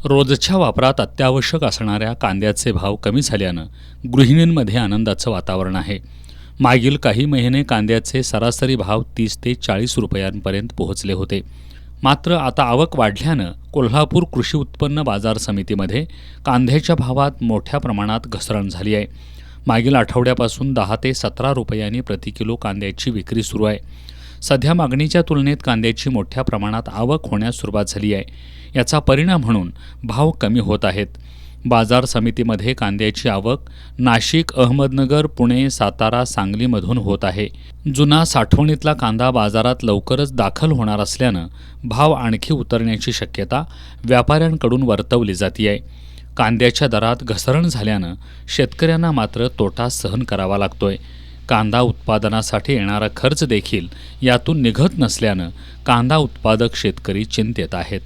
रोजच्या वापरात अत्यावश्यक असणाऱ्या कांद्याचे भाव कमी झाल्यानं गृहिणींमध्ये आनंदाचं वातावरण आहे. मागील काही महिने कांद्याचे सरासरी भाव 30 ते 40 रुपयांपर्यंत पोहोचले होते. मात्र आता आवक वाढल्यानं कोल्हापूर कृषी उत्पन्न बाजार समितीमध्ये कांद्याच्या भावात मोठ्या प्रमाणात घसरण झाली आहे. मागील आठवड्यापासून 10 ते 17 रुपयांनी प्रति किलो कांद्याची विक्री सुरू आहे. सध्या मागणीच्या तुलनेत कांद्याची मोठ्या प्रमाणात आवक होण्यास सुरुवात झाली आहे. याचा परिणाम म्हणून भाव कमी होत आहेत. बाजार समितीमध्ये कांद्याची आवक नाशिक, अहमदनगर, पुणे, सातारा, सांगलीमधून होत आहे. जुना साठवणीतला कांदा बाजारात लवकरच दाखल होणार असल्यानं भाव आणखी उतरण्याची शक्यता व्यापाऱ्यांकडून वर्तवली जाते आहे. कांद्याच्या दरात घसरण झाल्यानं शेतकऱ्यांना मात्र तोटा सहन करावा लागतोय. कांदा उत्पादनासाठी येणारा खर्च देखील यातून निघत नसल्यानं कांदा उत्पादक शेतकरी चिंतेत आहेत.